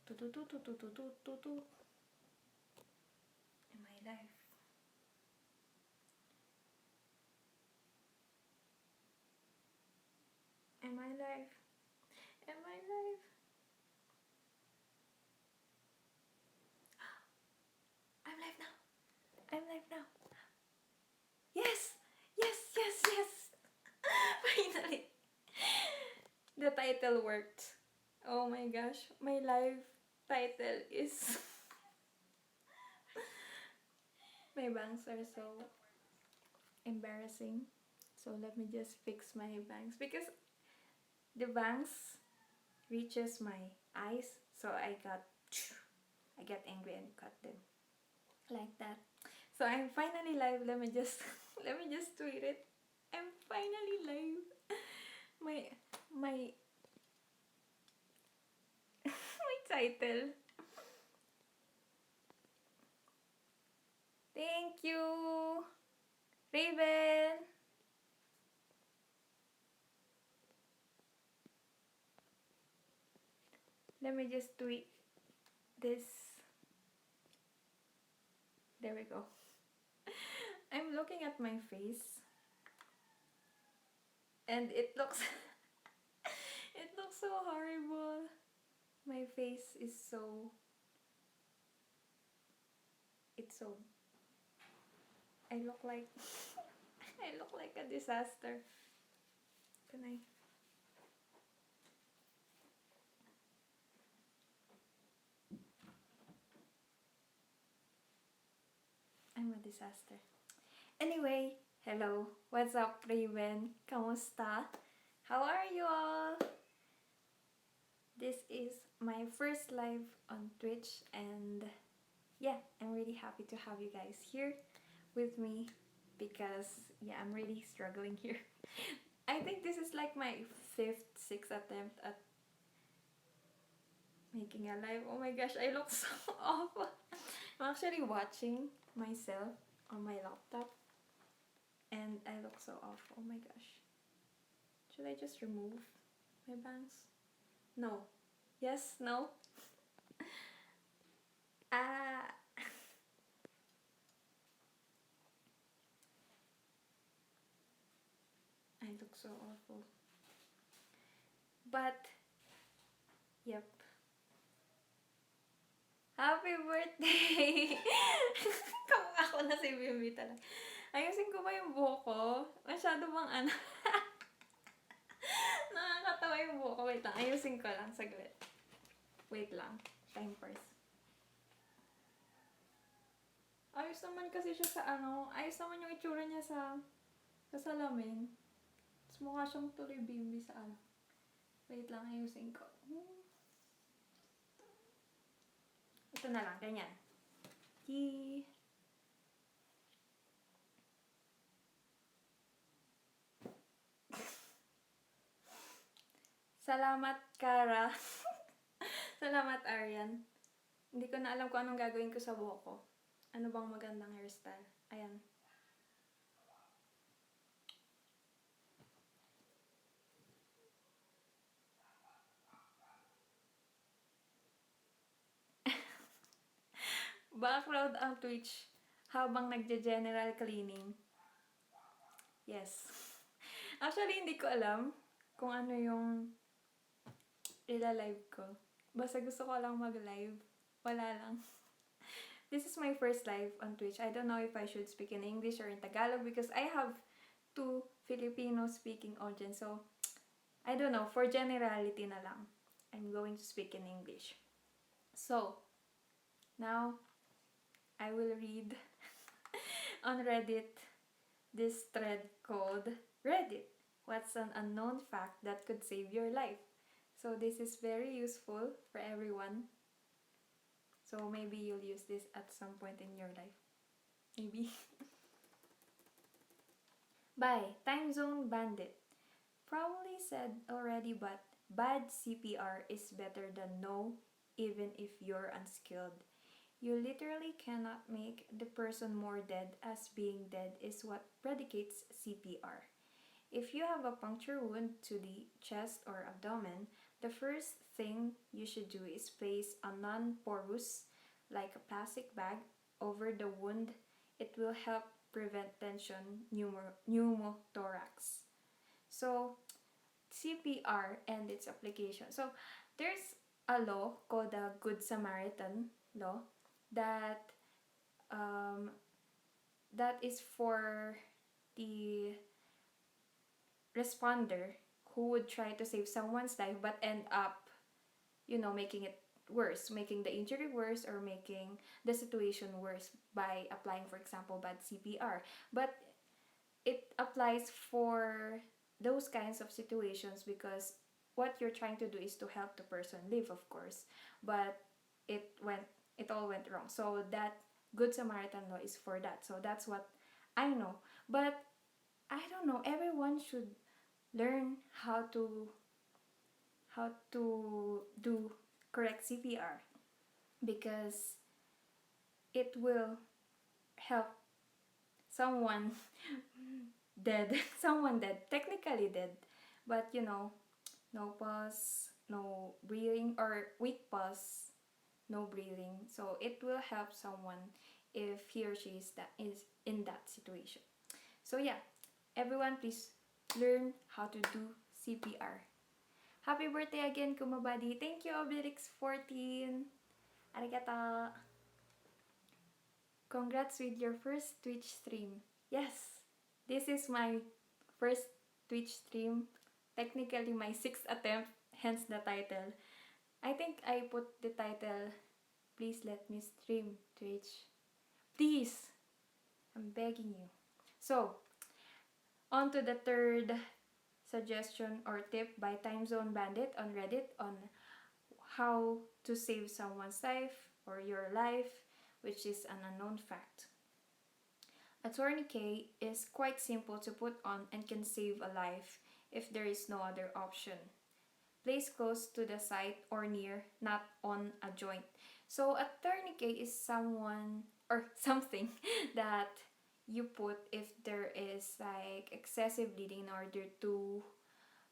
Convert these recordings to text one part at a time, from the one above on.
Tu-tu-tu-tu-tu-tu-tu-tu. In my life. In my life. In my life. I'm live now. I'm live now. Yes! Yes, yes, yes! Finally! The title worked. Oh my gosh. My live title is... My bangs are so embarrassing. So let me just fix my bangs. Because the bangs reaches my eyes. So I get angry and cut them. Like that. So I'm finally live. Let me just tweet it. I'm finally live. My my my title. Thank you, Raven. Let me just tweet this. There we go. I'm looking at my face and it looks it looks so horrible. My face is so I look like I look like a disaster. Can I? I'm a disaster. Anyway, hello. What's up, Raven? Kamusta? How are you all? This is my first live on Twitch and yeah, I'm really happy to have you guys here with me because yeah, I'm really struggling here. I think this is like my 6th attempt at making a live. Oh my gosh, I look so awful. I'm actually watching myself on my laptop and I look so awful. Oh my gosh. Should I just remove my bangs? No. Yes? No? Ah. I look so awful. But, yep. Happy birthday! Kung ako na si Bimbi talaga. Ayusin ko ba yung buhok ko? Masyado bang ano? Nakakatawa yung buhok ko. Wait lang, ayusin ko lang saglit. Wait lang. Time first. Ayos naman kasi siya sa ano. Ayos naman yung itsura niya sa salamin. Tapos mukha siyang tuloy Bimbi sa ano. Wait lang, ayusin ko. Ito na lang, ganyan. Yee! Salamat, Kara. Salamat, Arian. Hindi ko na alam kung anong gagawin ko sa buhok ko. Ano bang magandang hairstyle? Ayan. Background ang Twitch habang nagje-general cleaning. Yes. Actually, hindi ko alam kung ano yung ila-live ko. Basta gusto ko lang mag-live. Wala lang. This is my first live on Twitch. I don't know if I should speak in English or in Tagalog because I have 2 Filipino-speaking audience. So, I don't know. For generality na lang, I'm going to speak in English. So, now, I will read on Reddit this thread called Reddit. What's an unknown fact that could save your life? So this is very useful for everyone. So maybe you'll use this at some point in your life. Maybe. By Time Zone Bandit. Probably said already, but bad CPR is better than no, even if you're unskilled. You literally cannot make the person more dead, as being dead is what predicates CPR. If you have a puncture wound to the chest or abdomen, the first thing you should do is place a non-porous, like a plastic bag, over the wound. It will help prevent tension pneumothorax. So, CPR and its application. So, there's a law called the Good Samaritan law that um, that is for the responder who would try to save someone's life but end up, making it worse, making the injury worse, or making the situation worse by applying, for example, bad CPR. But it applies for those kinds of situations because what you're trying to do is to help the person live, of course, but it went it all went wrong. So that Good Samaritan law is for that. So that's what I know. But I don't know, everyone should learn how to do correct CPR because it will help someone dead, someone dead, technically dead, but no pulse, no breathing, or weak pulse, no breathing. So it will help someone if he or she is in that situation. So yeah, everyone please learn how to do CPR. Happy birthday again, Kumabadi. Thank you, Obelix14. Arigato. Congrats with your first Twitch stream. Yes, this is my first Twitch stream. Technically my sixth attempt, hence the title. I think I put the title, Please Let Me Stream Twitch. Please, I'm begging you. So, on to the third suggestion or tip by Time Zone Bandit on Reddit on how to save someone's life or your life, which is an unknown fact. A tourniquet is quite simple to put on and can save a life if there is no other option. Place close to the site or near, not on a joint. So a tourniquet is someone or something that you put if there is like excessive bleeding in order to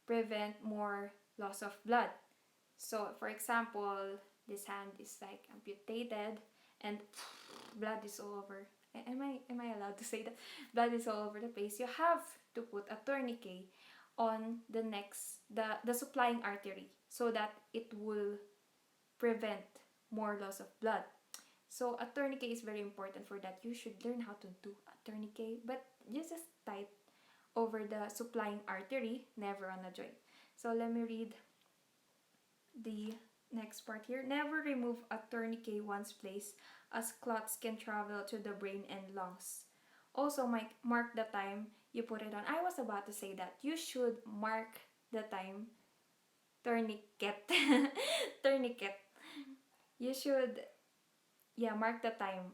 prevent more loss of blood. So for example, this hand is like amputated and blood is all over. Am I allowed to say that? Blood is all over the place. You have to put a tourniquet on the supplying artery so that it will prevent more loss of blood. So a tourniquet is very important for that. You should learn how to do a tourniquet, but you just tie over the supplying artery, never on a joint. So let me read the next part here. Never remove a tourniquet once placed, as clots can travel to the brain and lungs. Also, mark the time you put it on. I was about to say that. You should mark the time. Tourniquet. Tourniquet. You should, mark the time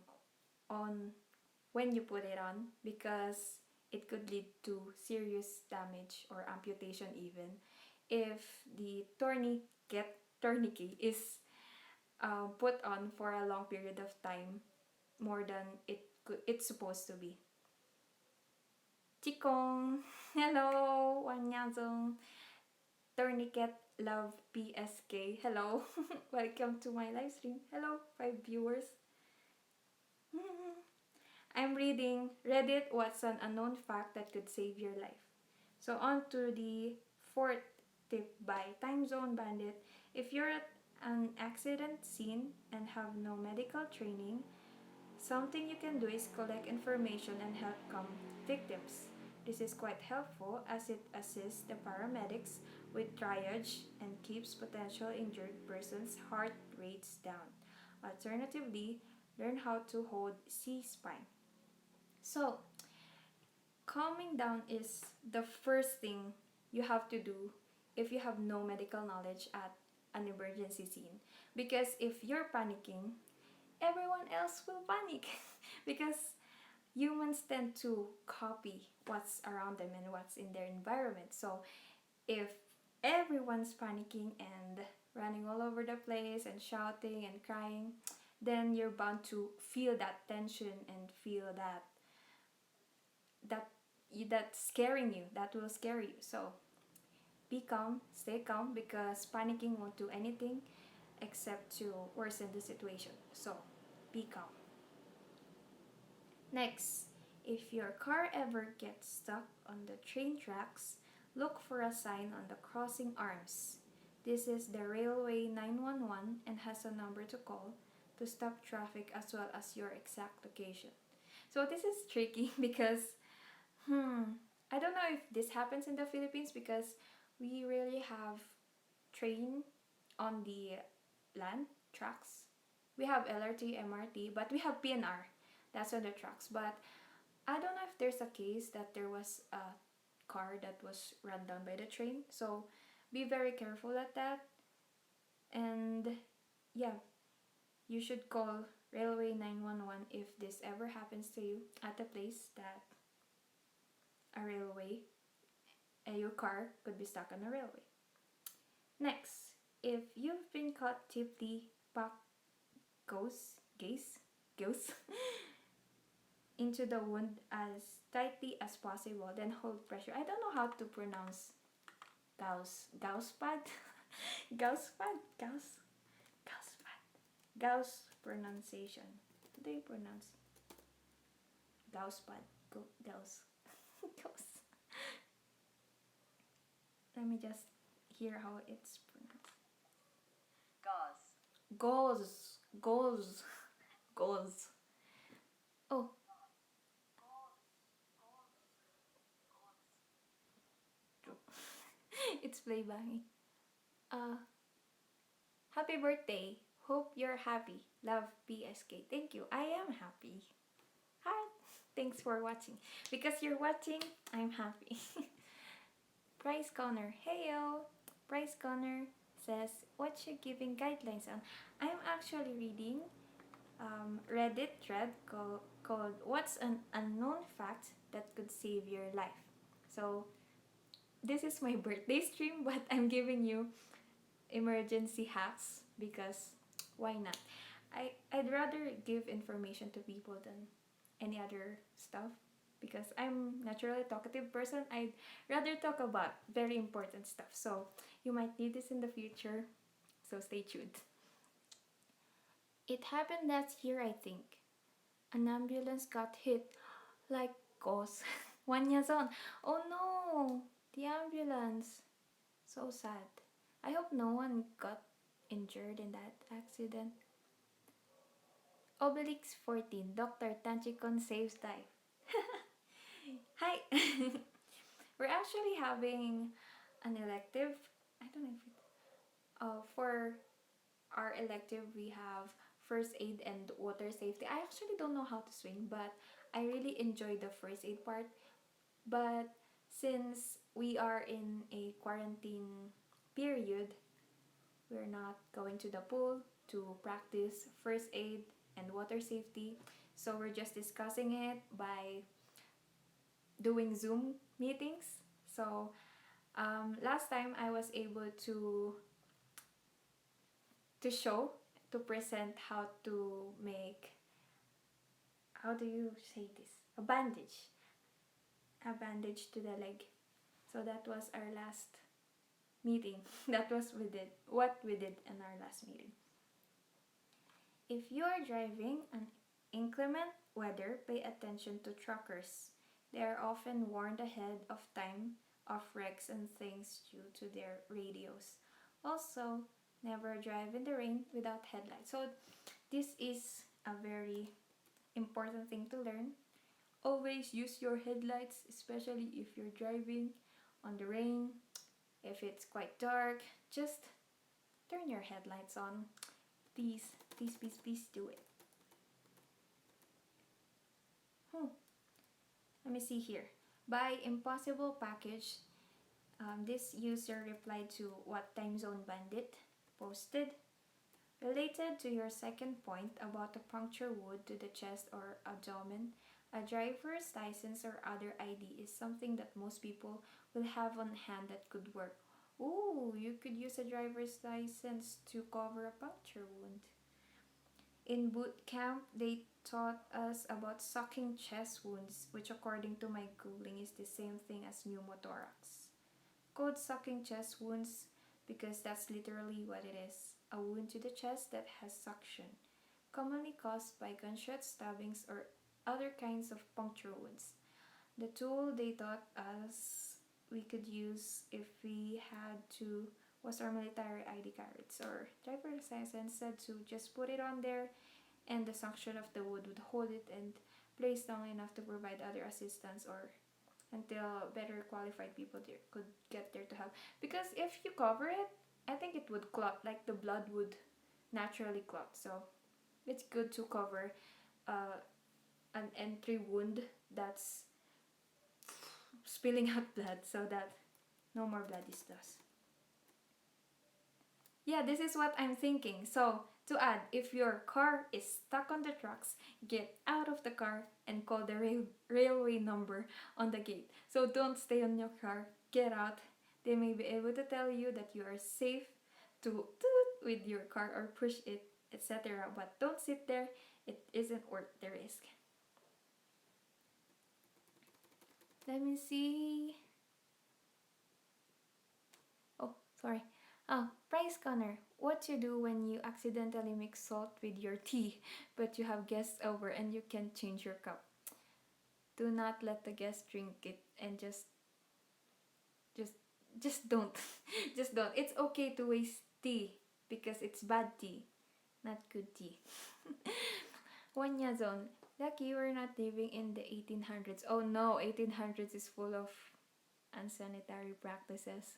on when you put it on because it could lead to serious damage or amputation even if the tourniquet is put on for a long period of time, more than it's supposed to be. Chikong, hello, Wanyazong, Tourniquet Love PSK, hello, welcome to my live stream. Hello, 5 viewers. I'm reading Reddit, what's an unknown fact that could save your life. So on to the fourth tip by Time Zone Bandit. If you're at an accident scene and have no medical training, something you can do is collect information and help calm victims. This is quite helpful as it assists the paramedics with triage and keeps potential injured persons' heart rates down. Alternatively, learn how to hold C-spine. So, calming down is the first thing you have to do if you have no medical knowledge at an emergency scene. Because if you're panicking, everyone else will panic because humans tend to copy what's around them and what's in their environment. So if everyone's panicking and running all over the place and shouting and crying, then you're bound to feel that tension and feel that scaring you, that will scare you. So be calm, stay calm, because panicking won't do anything except to worsen the situation. So, be calm. Next, if your car ever gets stuck on the train tracks, look for a sign on the crossing arms. This is the Railway 911 and has a number to call to stop traffic as well as your exact location. So this is tricky because I don't know if this happens in the Philippines because we rarely have train on the land tracks. We have LRT, MRT, but we have PNR. That's on the tracks. But I don't know if there's a case that there was a car that was run down by the train. So be very careful at that. And yeah, you should call Railway 911 if this ever happens to you at a place that a railway and your car could be stuck on a railway. Next, if you've been caught tipsy, pack goes into the wound as tightly as possible, then hold pressure. I don't know how to pronounce Gauss Gauss pronunciation. Do they pronounce Gauss? Gauss. Gauss. Let me just hear how it's pronounced. Gauze. Gauze. Oh. It's playbangy. Uh, Happy birthday. Hope you're happy. Love, PSK. Thank you. I am happy. Hi. Thanks for watching. Because you're watching, I'm happy. Price Connor. Heyo. Price Connor says, what you giving guidelines on? I'm actually reading Reddit thread called What's an Unknown Fact That Could Save Your Life? So, this is my birthday stream, but I'm giving you emergency hacks because why not? I'd rather give information to people than any other stuff because I'm naturally a talkative person. I'd rather talk about very important stuff. So you might need this in the future. So stay tuned. It happened last year, I think. An ambulance got hit like ghost. 1 year on. Oh no! The ambulance. So sad. I hope no one got injured in that accident. Obelix 14. Dr. Tanchikon saves life. Hi! We're actually having an elective. I don't know if it. For our elective, we have first aid and water safety. I actually don't know how to swim, but I really enjoy the first aid part. But since we are in a quarantine period, we're not going to the pool to practice first aid and water safety. So we're just discussing it by doing Zoom meetings. So last time I was able to present how to make, how do you say this, a bandage to the leg. So that was our last meeting. That was what we did in our last meeting. If you are driving an inclement weather, pay attention to truckers. They are often warned ahead of time of wrecks and things due to their radios. Also, never drive in the rain without headlights. So this is a very important thing to learn. Always use your headlights, especially if you're driving on the rain. If it's quite dark, just turn your headlights on. Please, please, please, please do it. Let me see here. By Impossible Package, this user replied to What Time Zone Bandit posted. Related to your second point about a puncture wound to the chest or abdomen, a driver's license or other ID is something that most people will have on hand that could work. Ooh, you could use a driver's license to cover a puncture wound. In boot camp, they taught us about sucking chest wounds, which according to my Googling is the same thing as pneumothorax. called sucking chest wounds because that's literally what it is, a wound to the chest that has suction, commonly caused by gunshot stabbings or other kinds of puncture wounds. The tool they taught us we could use if we had to was our military ID cards or driver's license, said to just put it on there and the suction of the wood would hold it and place long enough to provide other assistance or until better qualified people there could get there to help. Because if you cover it, I think it would clot, like the blood would naturally clot. So it's good to cover uh, an entry wound that's spilling out blood so that no more blood is lost. Yeah, this is what I'm thinking. So, to add, if your car is stuck on the tracks, get out of the car and call the railway number on the gate. So, don't stay on your car, get out. They may be able to tell you that you are safe to toot with your car or push it, etc. But don't sit there, it isn't worth the risk. Let me see. Oh, sorry. Oh, Price Connor, what you do when you accidentally mix salt with your tea, but you have guests over and you can't change your cup? Do not let the guests drink it and just just don't. Just don't. It's okay to waste tea because it's bad tea, not good tea. Wanya zone. Lucky we're not living in the 1800s. Oh no, 1800s is full of unsanitary practices.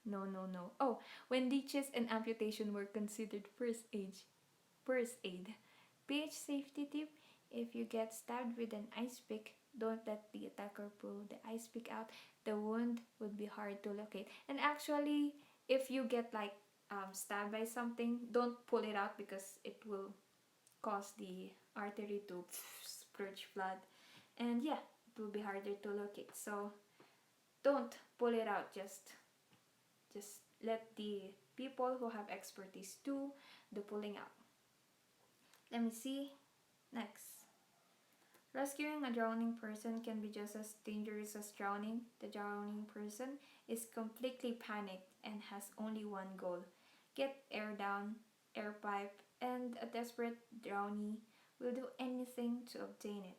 No, no, no. Oh, when leeches and amputation were considered first aid. PH safety tip: if you get stabbed with an ice pick, don't let the attacker pull the ice pick out. The wound would be hard to locate. And actually, if you get like stabbed by something, don't pull it out because it will cause the artery to splurge blood. And yeah, it will be harder to locate. So don't pull it out. Just let the people who have expertise do the pulling out. Let me see. Next. Rescuing a drowning person can be just as dangerous as drowning. The drowning person is completely panicked and has only one goal: get air down, air pipe, and a desperate drownee will do anything to obtain it.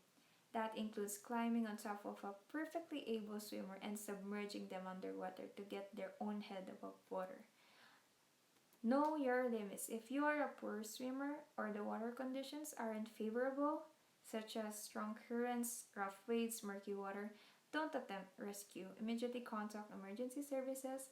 That includes climbing on top of a perfectly able swimmer and submerging them underwater to get their own head above water. Know your limits. If you are a poor swimmer or the water conditions aren't favorable, such as strong currents, rough waves, murky water, don't attempt rescue. Immediately contact emergency services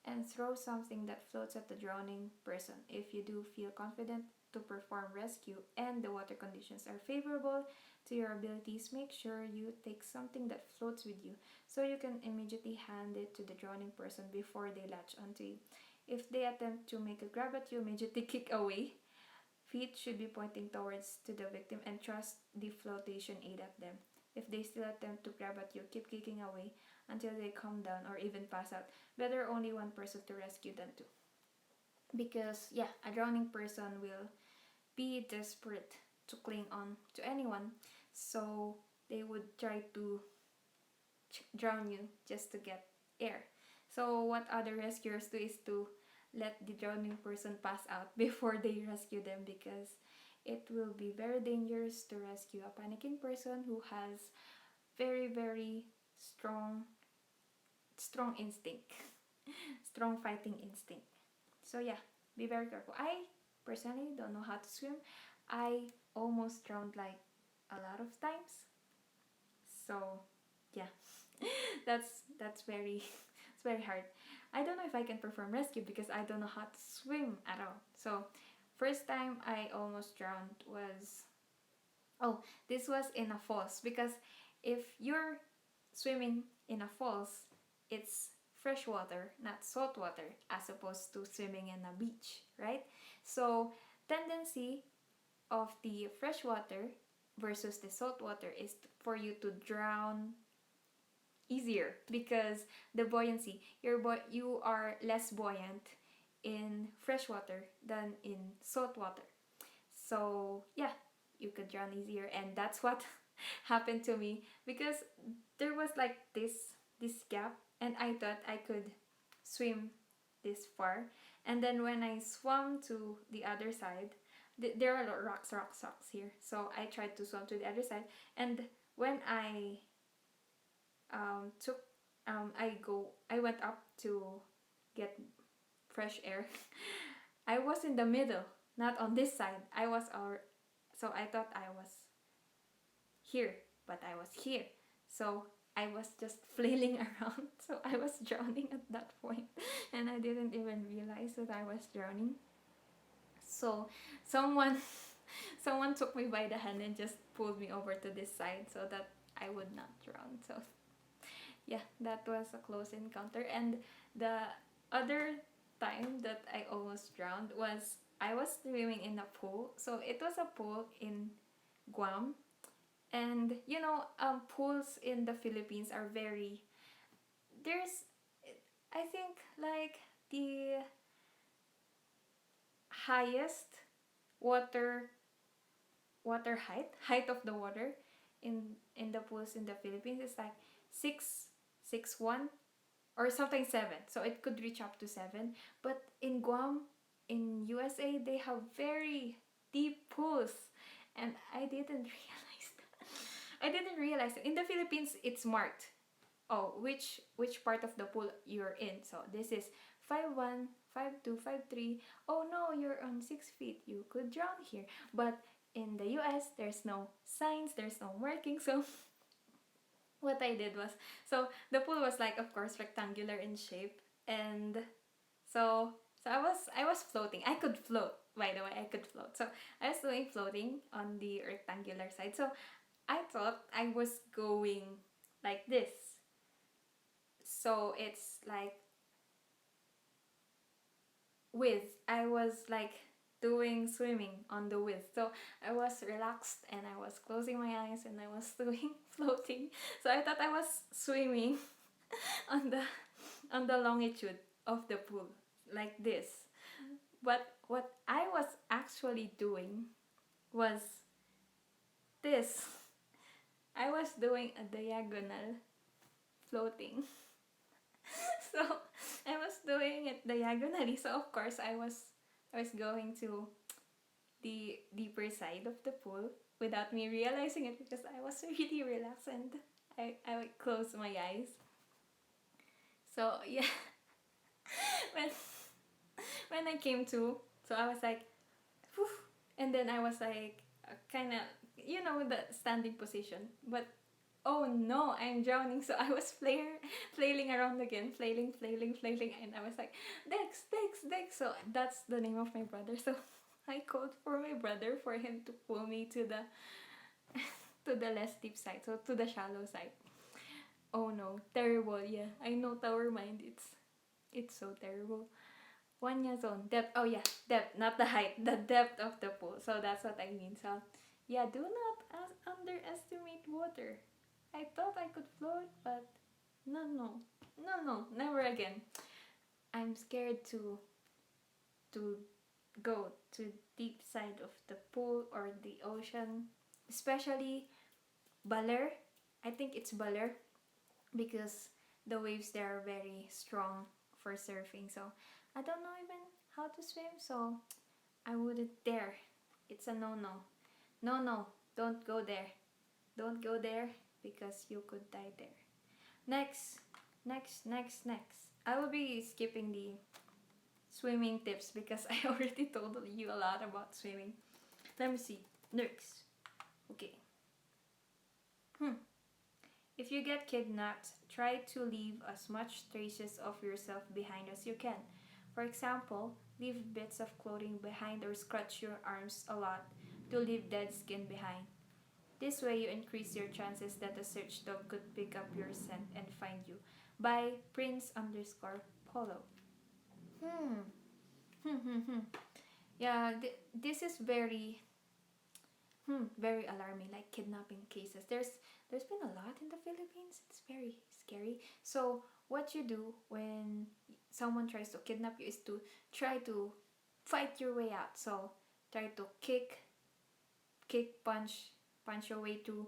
and throw something that floats at the drowning person. If you do feel confident to perform rescue and the water conditions are favorable to your abilities, make sure you take something that floats with you so you can immediately hand it to the drowning person before they latch onto you. If they attempt to make a grab at you, immediately kick away. Feet should be pointing towards to the victim and trust the flotation aid at them. If they still attempt to grab at you, keep kicking away until they calm down or even pass out. Better only one person to rescue than two. Because, yeah, a drowning person will be desperate to cling on to anyone, so they would try to drown you just to get air. So, what other rescuers do is to let the drowning person pass out before they rescue them because it will be very dangerous to rescue a panicking person who has very, very strong, strong instinct, strong fighting instinct. So, yeah, be very careful. I personally don't know how to swim. I almost drowned like a lot of times. So, yeah, that's very it's very hard. I don't know if I can perform rescue because I don't know how to swim at all. So, first time I almost drowned was, oh, this was in a falls because if you're swimming in a falls, it's fresh water, not salt water, as opposed to swimming in a beach, right? So, tendency of the fresh water versus the salt water is for you to drown easier because the buoyancy, you are less buoyant in fresh water than in salt water. So yeah, you could drown easier, and that's what happened to me because there was like this gap, and I thought I could swim this far. And then when I swam to the other side, there are rocks here. So I tried to swim to the other side. And when took I went up to get fresh air. I was in the middle, not on this side. So I thought I was here, but I was here. So I was just flailing around. So I was drowning at that point, and I didn't even realize that I was drowning. So someone someone took me by the hand and just pulled me over to this side so that I would not drown. So yeah, that was a close encounter. And the other time that I almost drowned was I was swimming in a pool. So it was a pool in Guam. And pools in the Philippines are very, there's, I think, like the highest water height of the water in the pools in the Philippines is like 6'1" or something 7. So it could reach up to 7. But in Guam, in USA, they have very deep pools, and I didn't realize that. I didn't realize it. In the Philippines, it's marked. Oh, which part of the pool you're in. So this is 5'1", 5'2", 5'3". Oh no, you're on 6 feet. You could drown here. But in the US, there's no signs, there's no marking. So what I did was, so the pool was like, of course, rectangular in shape, and so I was floating. I could float. By the way, I could float. So I was doing floating on the rectangular side. So I thought I was going like this. So it's like width. I was like doing swimming on the width. So I was relaxed and I was closing my eyes and I was doing floating. So I thought I was swimming on the longitude of the pool like this. But what I was actually doing was this. I was doing a diagonal floating. So I was doing it diagonally. So of course I was going to the deeper side of the pool without me realizing it, because I was really relaxed and I would close my eyes. So yeah, when when I came to, so I was like, whew, and then I was like, kind of, the standing position, but oh no, I'm drowning. So I was flailing around again, flailing, and I was like, Dex. So that's the name of my brother. So I called for my brother for him to pull me to the to the less deep side, so to the shallow side. Oh no, terrible. Yeah, I know Tower Mind. It's so terrible. 1 year zone depth. Oh yeah, depth, not the height. The depth of the pool. So that's what I mean. So yeah, do not underestimate water. I thought I could float, but no, never again. I'm scared to go to deep side of the pool or the ocean, especially Baler. I think it's Baler because the waves there are very strong for surfing. So I don't know even how to swim, so I wouldn't dare. It's a no. No, don't go there. Don't go there because you could die there. Next. I will be skipping the swimming tips because I already told you a lot about swimming. Let me see. Next. Okay. If you get kidnapped, try to leave as much traces of yourself behind as you can. For example, leave bits of clothing behind or scratch your arms a lot to leave dead skin behind. This way, you increase your chances that a search dog could pick up your scent and find you. By Prince_Polo. Hmm. Yeah, this is very very alarming, like kidnapping cases. There's been a lot in the Philippines. It's very scary. So what you do when someone tries to kidnap you is to try to fight your way out. So try to kick, punch your way to,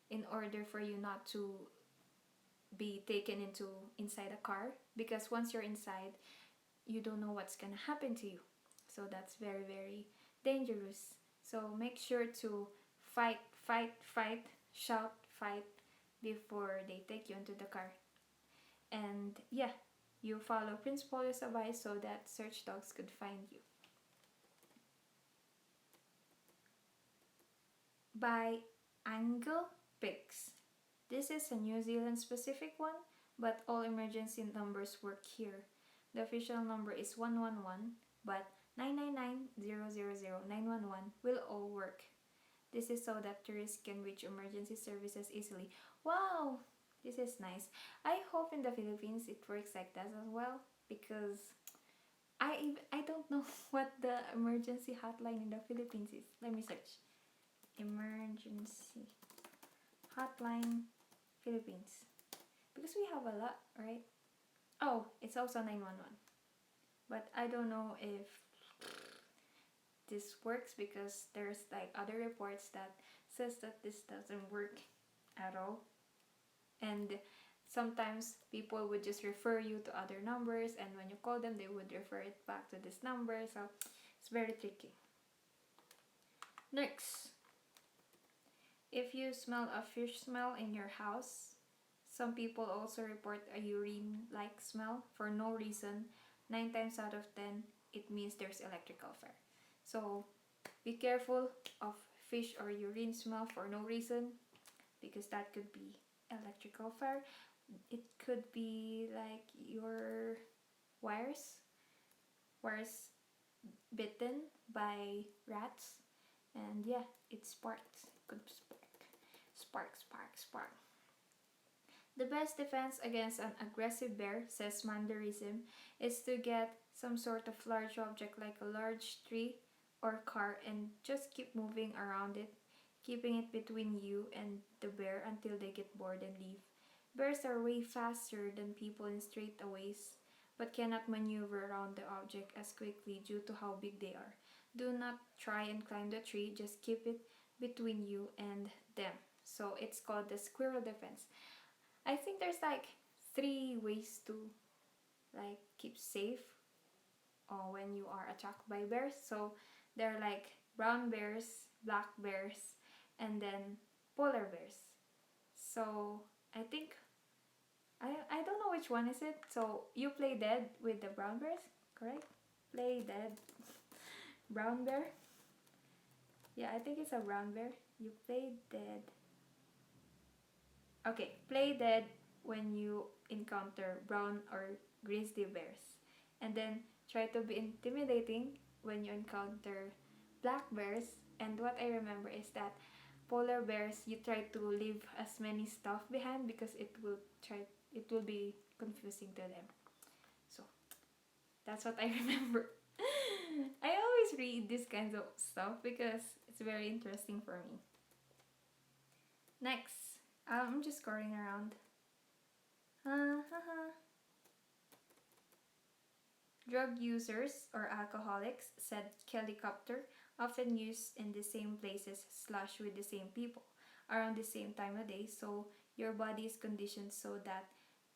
in order for you not to be taken into inside a car, because once you're inside, you don't know what's gonna happen to you. So that's very, very dangerous. So make sure to fight, fight, fight, shout, fight before they take you into the car. And yeah, you follow Principal's advice so that search dogs could find you. By Angle Pics. This is a New Zealand specific one, but all emergency numbers work here. The official number is 111, but 999 will all work. This is so that tourists can reach emergency services easily. Wow, this is nice. I hope in the Philippines it works like that as well, because I don't know what the emergency hotline in the Philippines is. Let me search. Emergency hotline Philippines. Because we have a lot, right? Oh, it's also 911. But I don't know if this works, because there's like other reports that says that this doesn't work at all. And sometimes people would just refer you to other numbers, and when you call them, they would refer it back to this number. So it's very tricky. Next, if you smell a fish smell in your house, some people also report a urine-like smell for no reason. 9 times out of 10, it means there's electrical fire. So be careful of fish or urine smell for no reason, because that could be electrical fire. It could be like your wires bitten by rats, and yeah, it sparks. It could spark. The best defense against an aggressive bear, says Mandarism, is to get some sort of large object like a large tree or car and just keep moving around it, keeping it between you and the bear until they get bored and leave. Bears are way faster than people in straightaways, but cannot maneuver around the object as quickly due to how big they are. Do not try and climb the tree, just keep it between you and them. So it's called the squirrel defense. I think there's like 3 ways to like keep safe when you are attacked by bears. So they're like brown bears, black bears, and then polar bears. So I think I don't know which one is it. So you play dead with the brown bears, correct? Play dead. Brown bear? Yeah, I think it's a brown bear. You play dead. Okay, play dead when you encounter brown or grizzly bears. And then try to be intimidating when you encounter black bears. And what I remember is that polar bears, you try to leave as many stuff behind, because it will be confusing to them. So that's what I remember. I always read these kinds of stuff because it's very interesting for me. Next, I'm just scrolling around. Drug users or alcoholics, said Helicopter, often used in the same places / with the same people around the same time of day. So your body is conditioned so that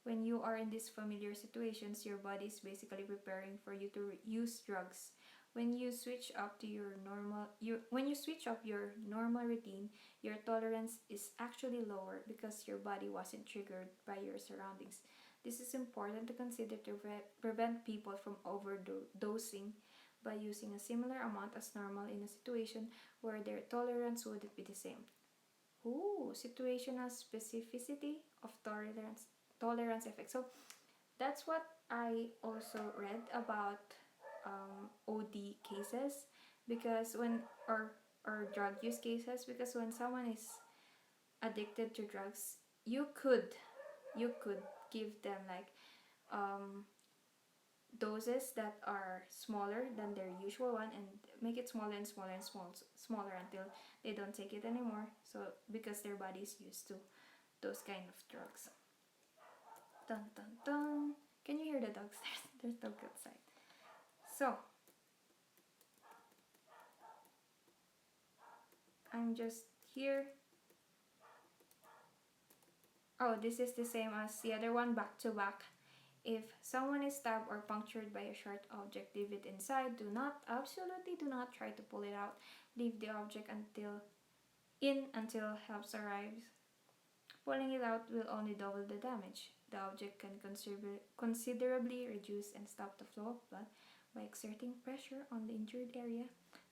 when you are in these familiar situations, your body is basically preparing for you to use drugs. When you switch up your normal routine, your tolerance is actually lower because your body wasn't triggered by your surroundings. This is important to consider to prevent people from overdosing by using a similar amount as normal in a situation where their tolerance wouldn't be the same. Ooh, situational specificity of tolerance effect. So that's what I also read about OD cases, because when or drug use cases, because when someone is addicted to drugs, you could give them like doses that are smaller than their usual one, and make it smaller and smaller until they don't take it anymore. So because their body is used to those kind of drugs. Dun dun dun. Can you hear the dogs? There's dogs outside. So I'm just here Oh, this is the same as the other one, back to back. If someone is stabbed or punctured by a sharp object, leave it inside. Do not, absolutely do not try to pull it out. Leave the object until help arrives. Pulling it out will only double the damage. The object can considerably reduce and stop the flow of blood by exerting pressure on the injured area.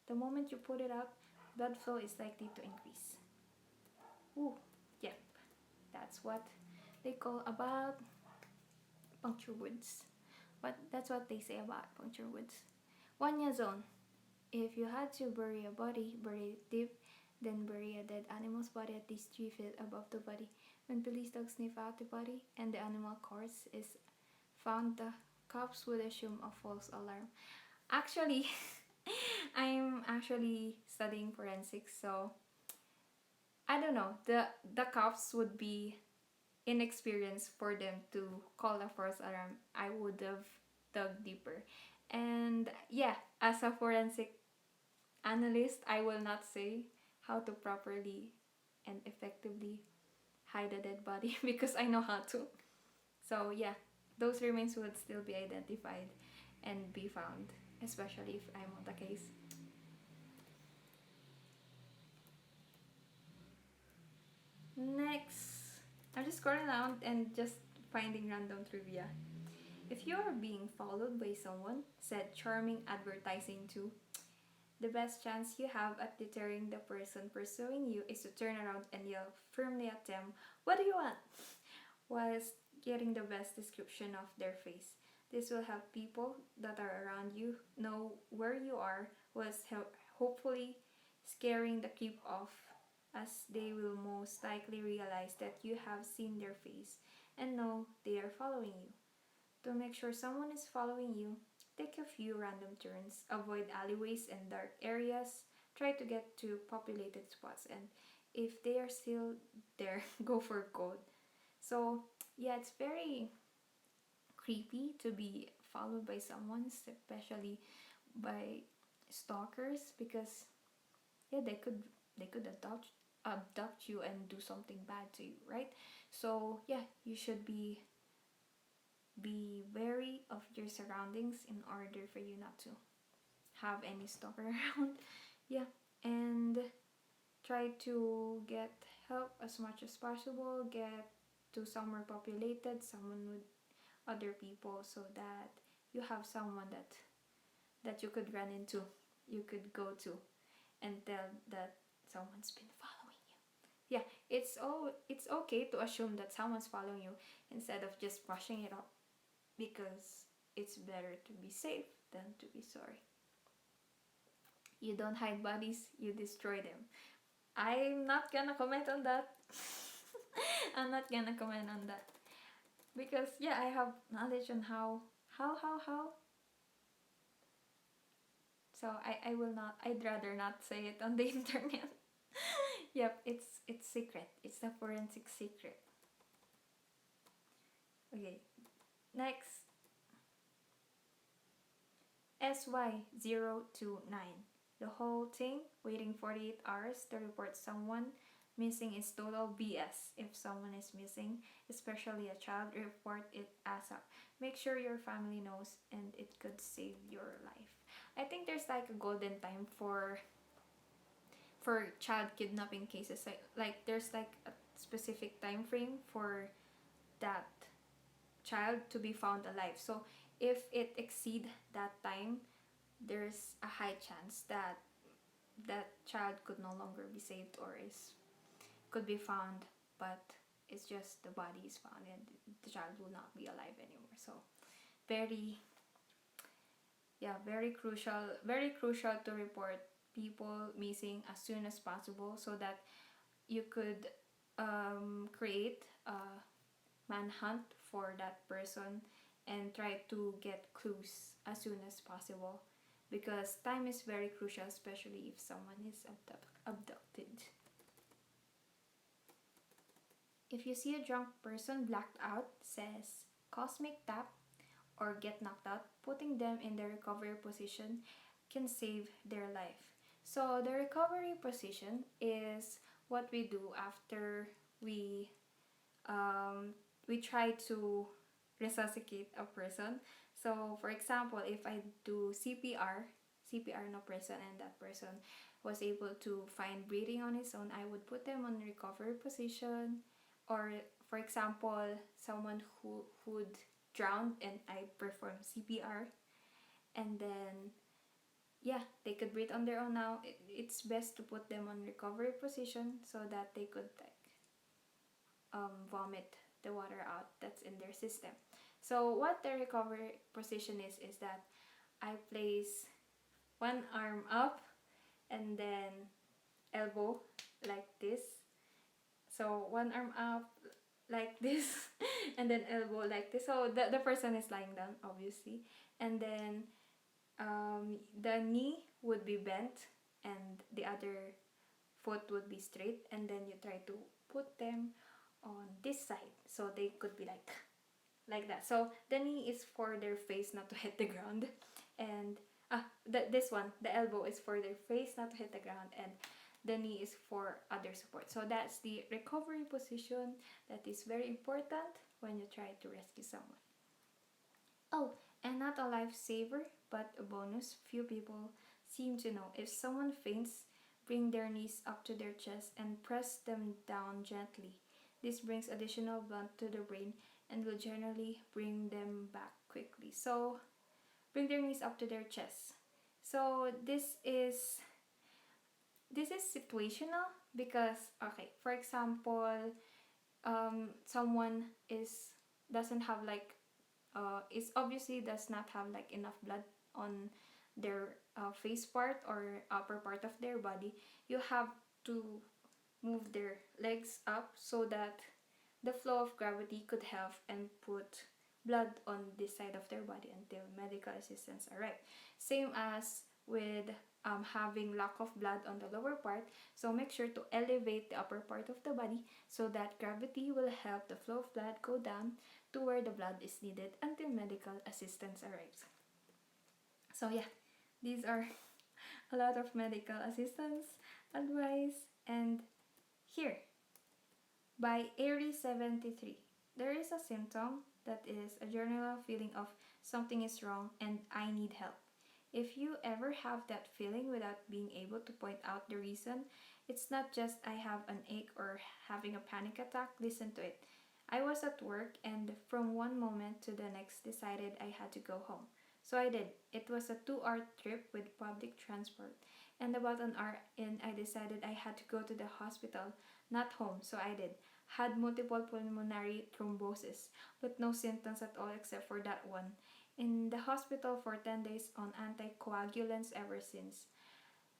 The moment you put it out, blood flow is likely to increase. Ooh, yep, that's what they call about puncture wounds. But that's what they say about puncture wounds. Wanya zone. If you had to bury a body, bury it deep, then bury a dead animal's body at least 3 feet above the body. When police dogs sniff out the body and the animal corpse is found, the cops would assume a false alarm. Actually, I'm actually studying forensics, so I don't know. The cops would be inexperienced for them to call a false alarm. I would have dug deeper. And yeah, as a forensic analyst, I will not say how to properly and effectively hide a dead body because I know how to. So yeah, those remains would still be identified and be found, especially if I'm on the case. Next, I'm just scrolling around and just finding random trivia. If you are being followed by someone, said charming advertising to, the best chance you have at deterring the person pursuing you is to turn around and yell firmly at them, "What do you want?" whilst getting the best description of their face. This will help people that are around you know where you are, whilst hopefully scaring the creep off, as they will most likely realize that you have seen their face and know they are following you. To make sure someone is following you, take a few random turns, avoid alleyways and dark areas, try to get to populated spots, and if they are still there, go for code. So, yeah, it's very creepy to be followed by someone, especially by stalkers, because yeah, they could abduct you and do something bad to you, right? So yeah, you should be wary of your surroundings in order for you not to have any stalker around. Yeah, and try to get help as much as possible. Get to somewhere populated, someone with other people, so that you have someone that you could run into, you could go to, and tell that someone's been following you. Yeah, it's okay to assume that someone's following you instead of just brushing it off, because it's better to be safe than to be sorry. You don't hide bodies, you destroy them. I'm not gonna comment on that. I'm not gonna comment on that. Because yeah, I have knowledge on how. So I will not, I'd rather not say it on the internet. Yep, it's secret. It's the forensic secret. Okay. Next, SY029. The whole thing, waiting 48 hours to report someone missing, is total BS. If someone is missing, especially a child, report it ASAP. Make sure your family knows, and it could save your life. I think there's like a golden time for child kidnapping cases. Like there's like a specific time frame for that child to be found alive. So if it exceed that time, there's a high chance that that child could no longer be saved, or is could be found, but it's just the body is found and the child will not be alive anymore. So very, yeah, very crucial to report people missing as soon as possible, so that you could create a manhunt for that person and try to get clues as soon as possible, because time is very crucial, especially if someone is abducted. If you see a drunk person blacked out, says cosmic tap, or get knocked out, putting them in the recovery position can save their life. So the recovery position is what we do after we we try to resuscitate a person. So, for example, if I do CPR on a person and that person was able to find breathing on his own, I would put them on recovery position. Or, for example, someone who'd drowned and I perform CPR, and then yeah, they could breathe on their own now. It's best to put them on recovery position so that they could like vomit the water out that's in their system. So what the recovery position is that I place one arm up and then elbow like this. So one arm up like this and then elbow like this. So the person is lying down obviously. And then the knee would be bent and the other foot would be straight, and then you try to put them on this side so they could be like that. So the knee is for their face not to hit the ground, and this one, the elbow is for their face not to hit the ground, and the knee is for other support. So that's the recovery position that is very important when you try to rescue someone. Oh, and not a lifesaver, but a bonus. Few people seem to know if someone faints, bring their knees up to their chest and press them down gently. This brings additional blood to the brain and will generally bring them back quickly. So, bring their knees up to their chest. So, this is situational because okay, for example, someone is doesn't have like is obviously does not have like enough blood on their face part or upper part of their body. You have to move their legs up so that the flow of gravity could help and put blood on this side of their body until medical assistance arrive. Same as with having lack of blood on the lower part, so make sure to elevate the upper part of the body so that gravity will help the flow of blood go down to where the blood is needed until medical assistance arrives. So yeah, these are a lot of medical assistance advice. And here, by Aries 73, there is a symptom that is a general feeling of something is wrong and I need help. If you ever have that feeling without being able to point out the reason, it's not just I have an ache or having a panic attack, listen to it. I was at work and from one moment to the next decided I had to go home. So I did. It was a 2-hour trip with public transport. And about an hour in, I decided I had to go to the hospital, not home, so I did. Had multiple pulmonary thrombosis, but no symptoms at all except for that one. In the hospital for 10 days on anticoagulants ever since.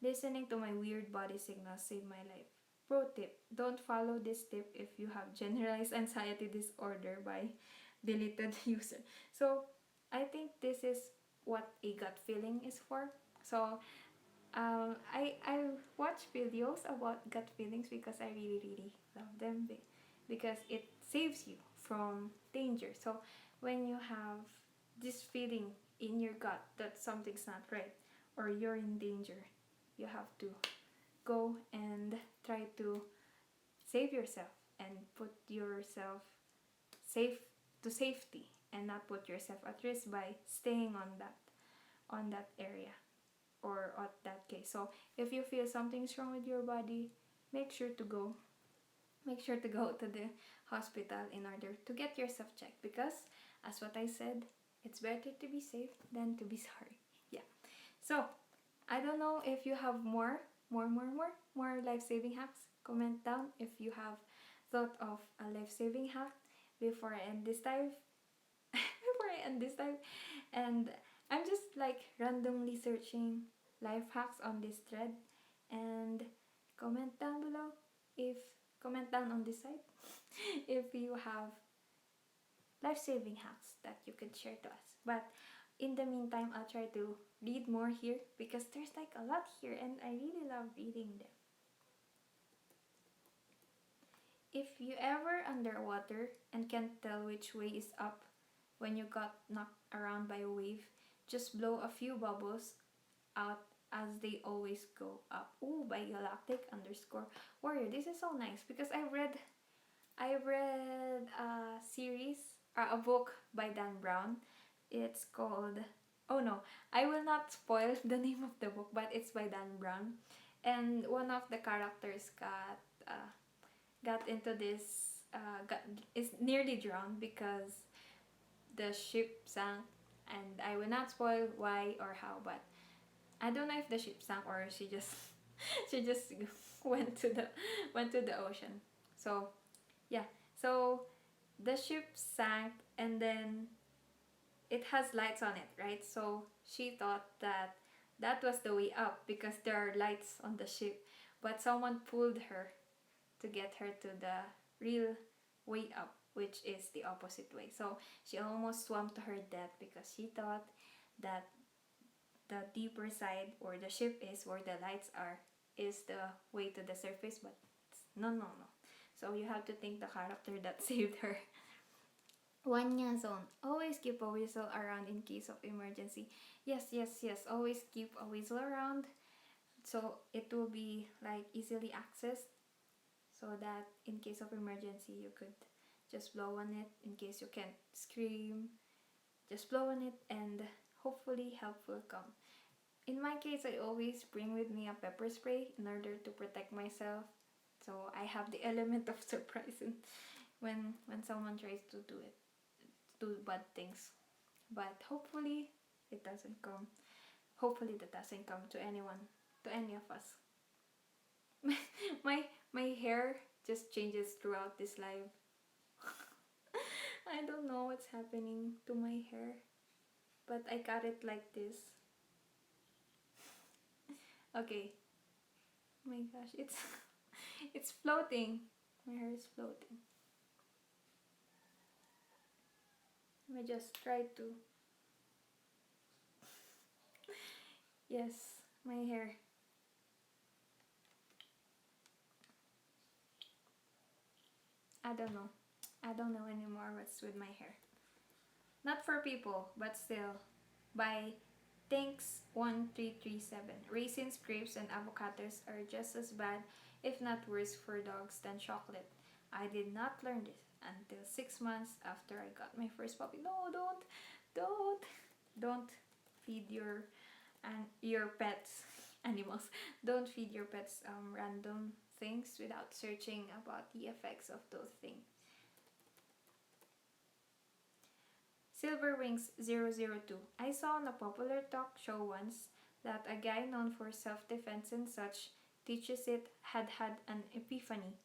Listening to my weird body signals saved my life. Pro tip, don't follow this tip if you have generalized anxiety disorder by deleted user. So, I think this is what a gut feeling is for. So, I watch videos about gut feelings because I really love them because it saves you from danger. So when you have this feeling in your gut that something's not right or you're in danger, you have to go and try to save yourself and put yourself safe to safety and not put yourself at risk by staying on that area or at that case. So if you feel something's wrong with your body, make sure to go. Make sure to go to the hospital in order to get yourself checked because as what I said, it's better to be safe than to be sorry. Yeah. So I don't know if you have more life-saving hacks. Comment down if you have thought of a life-saving hack before I end this dive. Before I end this dive. And I'm just like randomly searching life hacks on this thread, and comment down below if comment down on this side if you have life-saving hacks that you could share to us. But in the meantime, I'll try to read more here because there's like a lot here and I really love reading them. If you ever underwater and can't tell which way is up when you got knocked around by a wave, just blow a few bubbles out as they always go up. Ooh, by Galactic_Warrior. This is so nice because I read I read a series, a book by Dan Brown. It's called, oh no, I will not spoil the name of the book, but it's by Dan Brown. And one of the characters got into this, got, is nearly drowned because the ship sank. And I will not spoil why or how, but I don't know if the ship sank or she just she just went to the went to the ocean. So yeah, so the ship sank and then it has lights on it, right? So she thought that that was the way up because there are lights on the ship, but someone pulled her to get her to the real way up, which is the opposite way. So she almost swam to her death because she thought that the deeper side or the ship is where the lights are is the way to the surface, but no, no, no. So you have to think the character that saved her. Wanya zone. Always keep a whistle around in case of emergency. Yes, yes, yes. Always keep a whistle around so it will be like easily accessed so that in case of emergency you could just blow on it in case you can't scream. Just blow on it and hopefully help will come. In my case, I always bring with me a pepper spray in order to protect myself. So I have the element of surprise when someone tries to do bad things. But hopefully it doesn't come. Hopefully that doesn't come to anyone, to any of us. my my hair just changes throughout this live. I don't know what's happening to my hair, but I got it like this. Okay. My gosh, it's it's floating. My hair is floating. Let me just try to. Yes, my hair. I don't know. I don't know anymore what's with my hair. Not for people, but still. By Thanks1337. Raisins, grapes, and avocados are just as bad, if not worse, for dogs than chocolate. I did not learn this until 6 months after I got my first puppy. No, don't, don't feed your pets animals. Don't feed your pets random things without searching about the effects of those things. Silver Wings 002. I saw on a popular talk show once that a guy known for self-defense and such teaches it had an epiphany.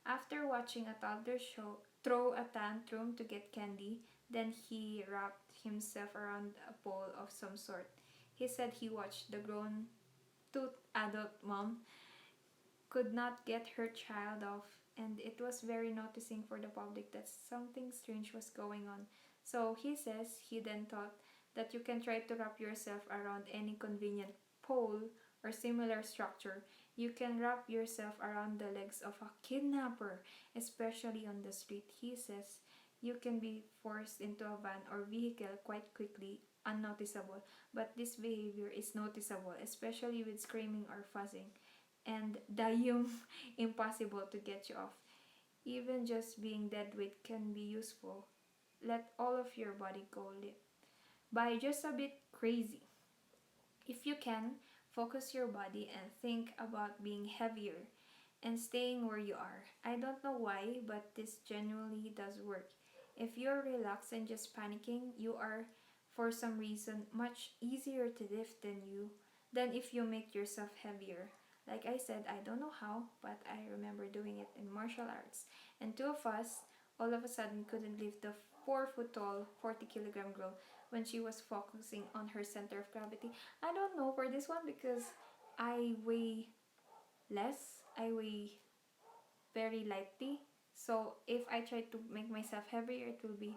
After watching a toddler show throw a tantrum to get candy, then he wrapped himself around a pole of some sort. He said he watched the grown toot adult mom could not get her child off, and it was very noticing for the public that something strange was going on. So he says he then thought that you can try to wrap yourself around any convenient pole or similar structure. You can wrap yourself around the legs of a kidnapper, especially on the street. He says you can be forced into a van or vehicle quite quickly, unnoticeable, but this behavior is noticeable, especially with screaming or fussing and Dayum impossible to get you off. Even just being dead weight can be useful. Let all of your body go by just a bit crazy. If you can, focus your body and think about being heavier and staying where you are. I don't know why, but this genuinely does work. If you're relaxed and just panicking, you are for some reason much easier to lift than if you make yourself heavier. Like I said, I don't know how, but I remember doing it in martial arts. And two of us all of a sudden couldn't lift the 4 foot tall, 40 kilogram girl when she was focusing on her center of gravity. I don't know for this one because I weigh less. I weigh very lightly. So if I try to make myself heavier, it will be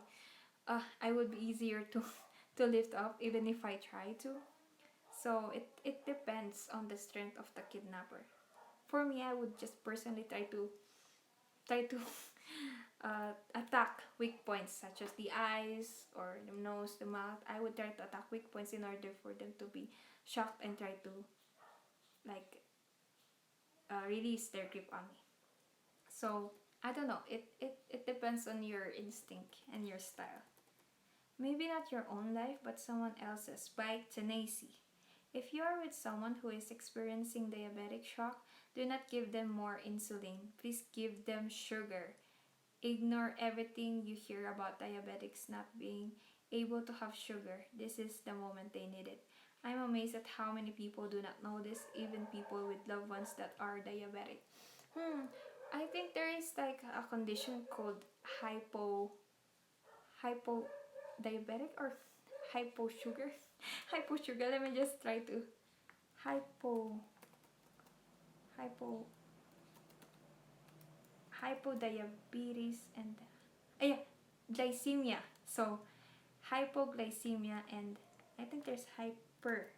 I would be easier to to lift up even if I try to. So it depends on the strength of the kidnapper. For me, I would just personally try to attack weak points such as the eyes or the nose, the mouth. I would try to attack weak points in order for them to be shocked and try to like release their grip on me. So I don't know. It depends on your instinct and your style. Maybe not your own life, but someone else's. By Tenacy. If you are with someone who is experiencing diabetic shock, do not give them more insulin. Please give them sugar. Ignore everything you hear about diabetics not being able to have sugar. This is the moment they need it. I'm amazed at how many people do not know this, even people with loved ones that are diabetic. I think there is like a condition called hypo diabetic or hypo sugar. Hypo sugar. Let me just try to hypo hypo hypodiabetes and yeah, glycemia. So hypoglycemia and I think there's hyper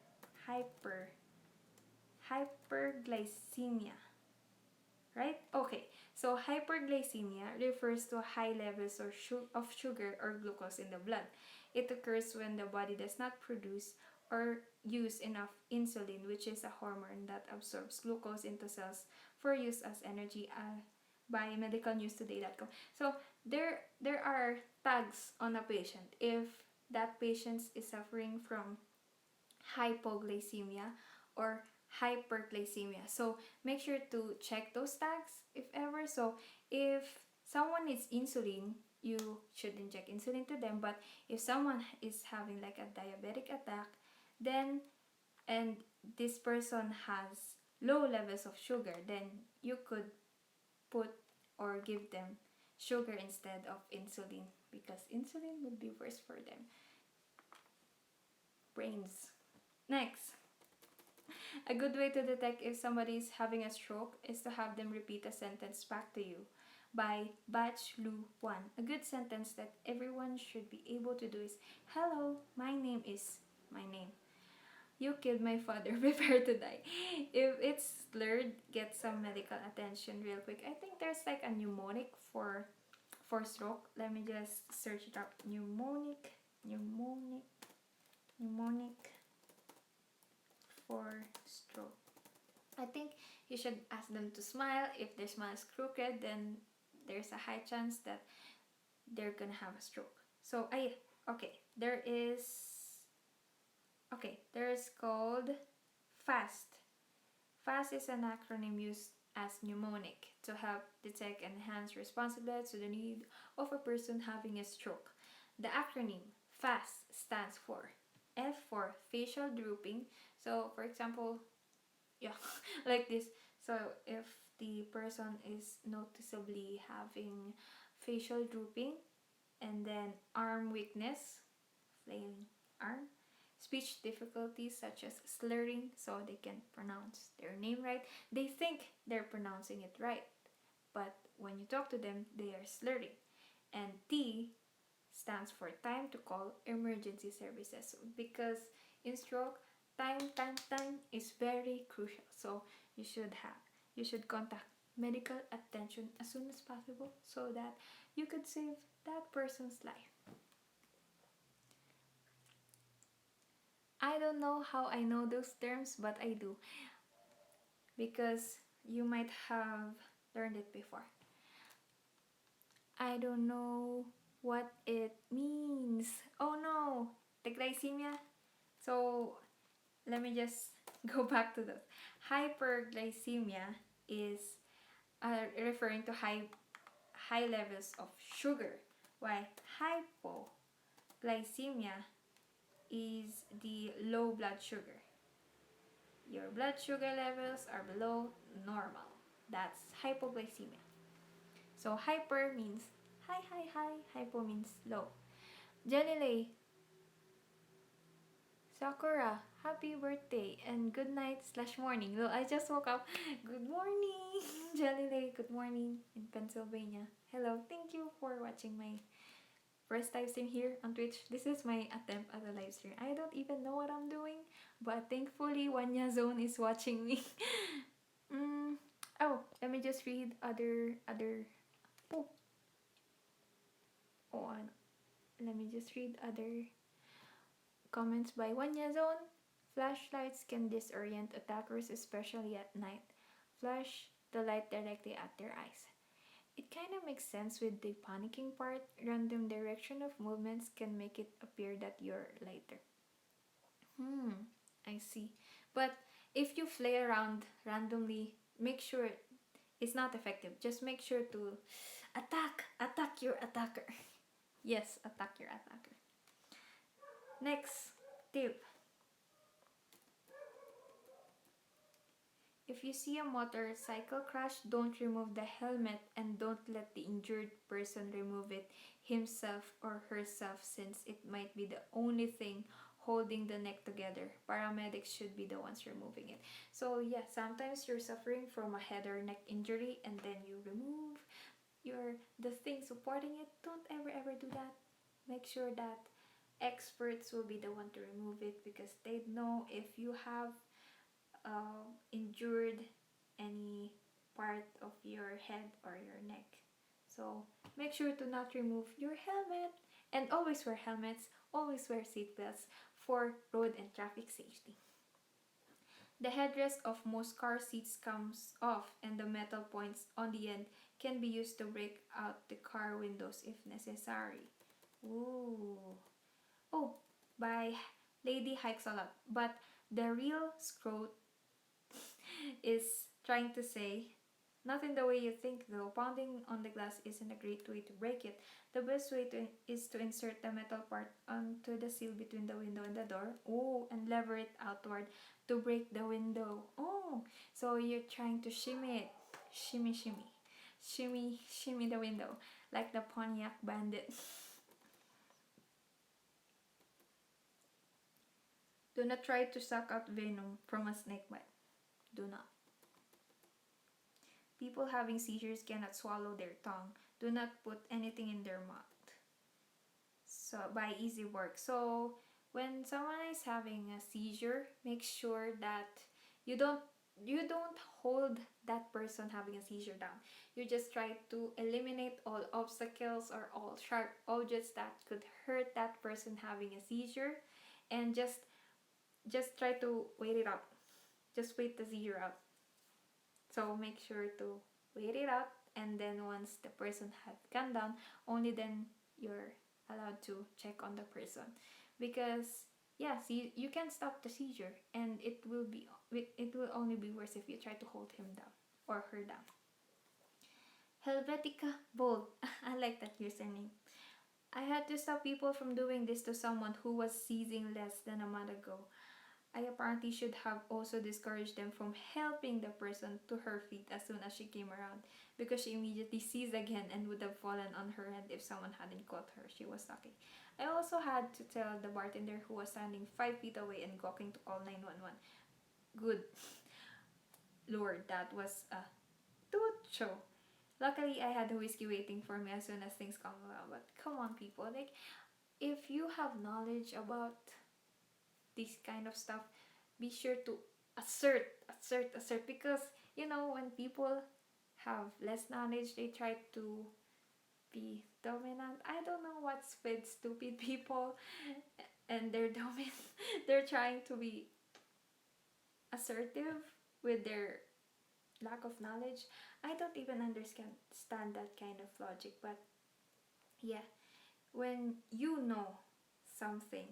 hyperglycemia, right? Okay, so hyperglycemia refers to high levels of sugar or glucose in the blood. It occurs when the body does not produce or use enough insulin, which is a hormone that absorbs glucose into cells for use as energy, by medicalnewstoday.com. So there are tags on a patient. If that patient is suffering from hypoglycemia or hyperglycemia. So make sure to check those tags if ever. So if someone needs insulin, you should inject insulin to them. But if someone is having like a diabetic attack, then and this person has low levels of sugar, then you could put or give them sugar instead of insulin because insulin would be worse for them. Brains. Next, a good way to detect if somebody is having a stroke is to have them repeat a sentence back to you. By Batch Lu 1. A good sentence that everyone should be able to do is, "Hello, my name is my name. You killed my father, prepare to die." If it's slurred, get some medical attention real quick. I think there's like a mnemonic for stroke. Let me just search it up. Mnemonic for stroke. I think you should ask them to smile. If their smile is crooked, then there's a high chance that they're gonna have a stroke. So there is called FAST. FAST is an acronym used as mnemonic to help detect and enhance responsiveness to the need of a person having a stroke. The acronym FAST stands for F for facial drooping. So for example, like this. So if the person is noticeably having facial drooping, and then arm weakness, flailing arm, speech difficulties such as slurring, so they can pronounce their name right. They think they're pronouncing it right, but when you talk to them, they are slurring. And T stands for time to call emergency services, because in stroke, time is very crucial. So you should contact medical attention as soon as possible so that you could save that person's life. I don't know how I know those terms, but I do, because you might have learned it before. I don't know what it means. Oh no, the glycemia. So let me just go back to those. Hyperglycemia is referring to high levels of sugar, while hypoglycemia is the low blood sugar. Your blood sugar levels are below normal. That's hypoglycemia. So hyper means high, hypo means low. Jelly Sakura, happy birthday and good night / morning. Well, I just woke up. Good morning, Jelly. Good morning in Pennsylvania. Hello, thank you for watching my first live stream here on Twitch. This is my attempt at a live stream. I don't even know what I'm doing, but thankfully Wanya Zone is watching me. Let me just read other. Let me just read other comments by Wanya Zone. Flashlights can disorient attackers, especially at night. Flash the light directly at their eyes. It kind of makes sense with the panicking part. Random direction of movements can make it appear that you're lighter. Hmm, I see. But if you play around randomly, make sure it's not effective. Just make sure to attack your attacker. Yes, attack your attacker. Next tip. If you see a motorcycle crash, don't remove the helmet and don't let the injured person remove it himself or herself, since it might be the only thing holding the neck together. Paramedics should be the ones removing it. So yeah, sometimes you're suffering from a head or neck injury and then you remove the thing supporting it. Don't ever do that. Make sure that experts will be the one to remove it, because they know if you have injured any part of your head or your neck. So make sure to not remove your helmet, and always wear helmets, always wear seatbelts for road and traffic safety. The headrest of most car seats comes off, and the metal points on the end can be used to break out the car windows if necessary. Ooh. Oh, by Lady Hikes a Lot. But the real scrote is trying to say, not in the way you think though. Pounding on the glass isn't a great way to break it. The best way is to insert the metal part onto the seal between the window and the door. Oh, and lever it outward to break the window. Oh, so you're trying to shimmy it. Shimmy, shimmy. Shimmy, shimmy the window. Like the Pontiac Bandit. Do not try to suck out venom from a snake bite. Do not. People having seizures cannot swallow their tongue. Do not put anything in their mouth. So by easy work. So when someone is having a seizure, make sure that you don't hold that person having a seizure down. You just try to eliminate all obstacles or all sharp objects that could hurt that person having a seizure, and just try to wait it out. Just wait the seizure out. So make sure to wait it out, and then once the person has gone down, only then you're allowed to check on the person. Because yes, you can stop the seizure, and it will only be worse if you try to hold him down or her down. Helvetica Bold. I like that username. I had to stop people from doing this to someone who was seizing less than a month ago. I apparently should have also discouraged them from helping the person to her feet as soon as she came around, because she immediately seized again and would have fallen on her head if someone hadn't caught her. She was talking. I also had to tell the bartender, who was standing 5 feet away and gawking, to call 911. Good Lord, that was a toot show. Luckily, I had the whiskey waiting for me as soon as things calmed down. But come on, people, like, if you have knowledge about this kind of stuff, be sure to assert, because when people have less knowledge, they try to be dominant. I don't know what's with stupid people, and they're dominant. They're trying to be assertive with their lack of knowledge. I don't even understand that kind of logic. But yeah, when you know something,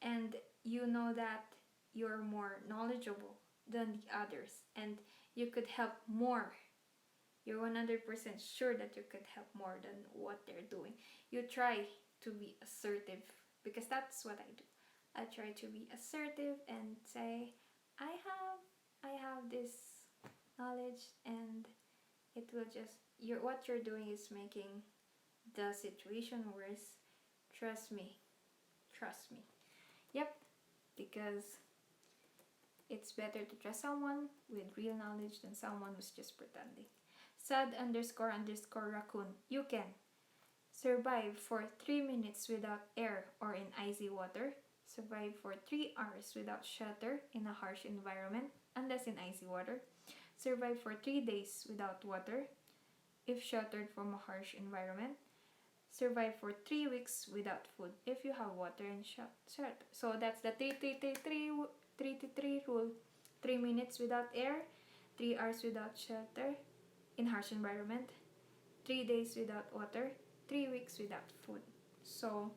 and you know that you're more knowledgeable than the others, and you could help more, you're 100% sure that you could help more than what they're doing, you try to be assertive, because that's what I do. I try to be assertive and say, I have this knowledge, and it will just what you're doing is making the situation worse. Trust me. Trust me. Yep, because it's better to trust someone with real knowledge than someone who's just pretending. Sad__raccoon. You can survive for 3 minutes without air or in icy water. Survive for 3 hours without shelter in a harsh environment, unless in icy water. Survive for 3 days without water, if sheltered from a harsh environment. Survive for 3 weeks without food, if you have water and shelter. So that's the 3 rule. 3 minutes without air, 3 hours without shelter in harsh environment, 3 days without water, 3 weeks without food. So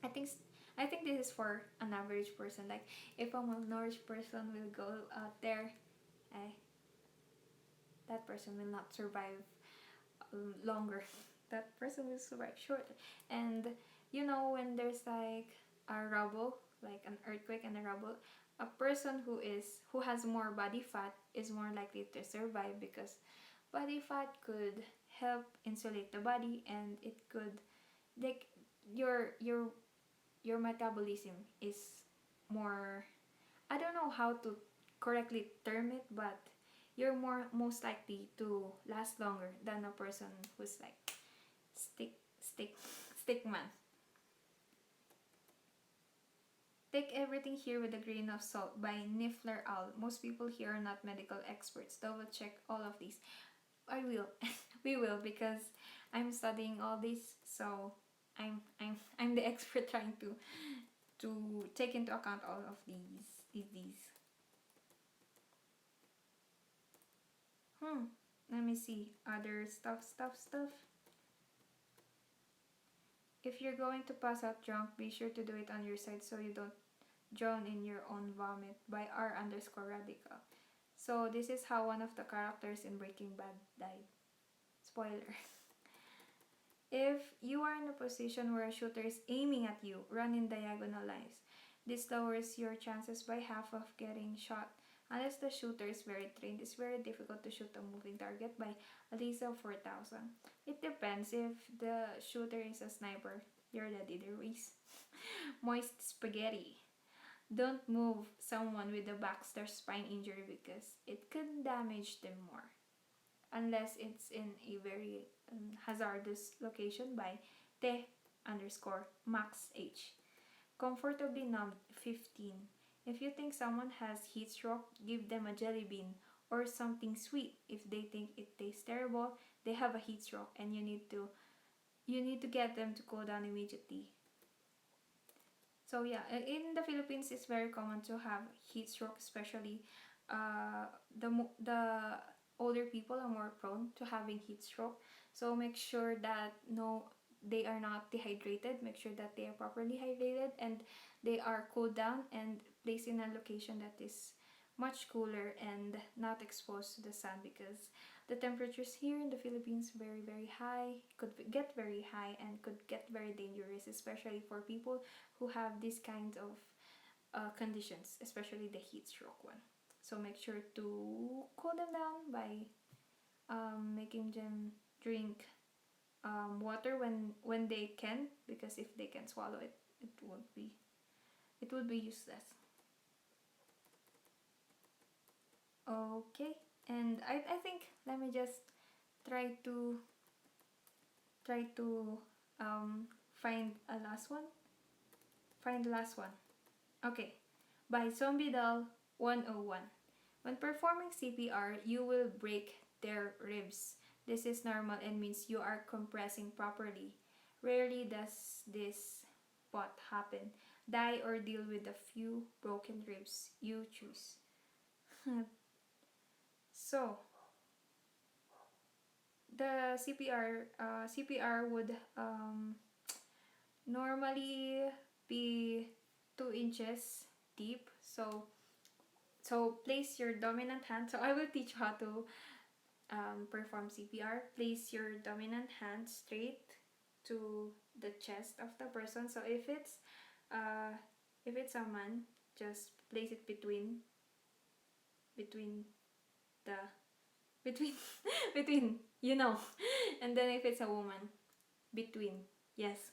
I think I think this is for an average person. Like if a malnourished person will go out there, eh, that person will not survive longer. That person will survive shorter. And you know when there's like a rubble, like an earthquake and a rubble, a person who has more body fat is more likely to survive because body fat could help insulate the body and it could like your your metabolism is more, I don't know how to correctly term it, but you're more most likely to last longer than a person who's like stick stick stick man. Take everything here with a grain of salt by Niffler Owl. Most people here are not medical experts. Double check all of these. I will. We will because I'm studying all this, so I'm the expert trying to take into account all of these. Let me see other stuff. If you're going to pass out drunk, be sure to do it on your side so you don't drown in your own vomit by R underscore radical. So this is how one of the characters in Breaking Bad died. Spoiler. If you are in a position where a shooter is aiming at you, run in diagonal lines. This lowers your chances by half of getting shot. Unless the shooter is very trained, it's very difficult to shoot a moving target by Alisa 4000. It depends. If the shooter is a sniper, you're dead either ways. Moist spaghetti. Don't move someone with a Baxter spine injury because it could damage them more. Unless it's in a very hazardous location by T underscore max H. Comfortably numb 15. If you think someone has heat stroke, give them a jelly bean or something sweet. If they think it tastes terrible, they have a heat stroke and you need to get them to cool down immediately. So yeah, in the Philippines, it's very common to have heat stroke, especially the older people are more prone to having heat stroke. So make sure that no, they are not dehydrated. Make sure that they are properly hydrated and they are cooled down and placed in a location that is much cooler and not exposed to the sun because the temperatures here in the Philippines very high, could get very high and could get very dangerous, especially for people who have these kinds of conditions, especially the heat stroke one. So make sure to cool them down by making them drink water when they can, because if they can swallow it, it would be useless. Okay, and I think let me just try to try to find a last one. Find the last one. Okay, by Zombie Doll 101. When performing CPR, you will break their ribs. This is normal and means you are compressing properly. Rarely does this but happen. Die or deal with the few broken ribs. You choose. So, the CPR would normally be 2 inches deep. So place your dominant hand. So I will teach you how to perform CPR. Place your dominant hand straight to the chest of the person. So if it's a man, just place it between the between between, you know. And then if it's a woman, between, yes.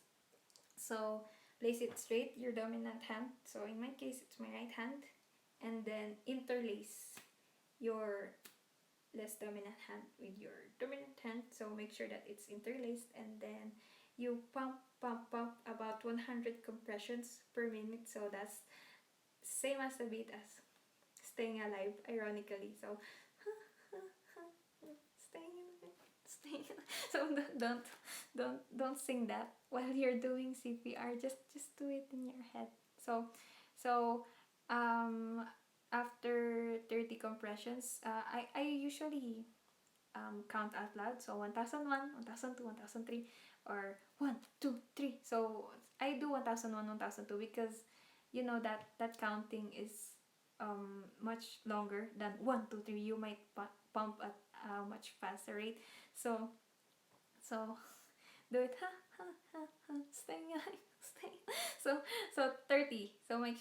So place it straight, your dominant hand. So in my case, it's my right hand, and then interlace your less dominant hand with your dominant hand. So make sure that it's interlaced, and then you pump about 100 compressions per minute. So that's same as the beat as staying alive, ironically. So staying so don't sing that while you're doing CPR. Just do it in your head. So after 30 compressions, I usually count out loud. So 1001, 1002, 1003, or 1, 2, 3. So I do 1001, 1002 because that counting is much longer than 1, 2, 3. You might pump at a much faster rate. So do it, ha ha ha ha, staying alive, staying. So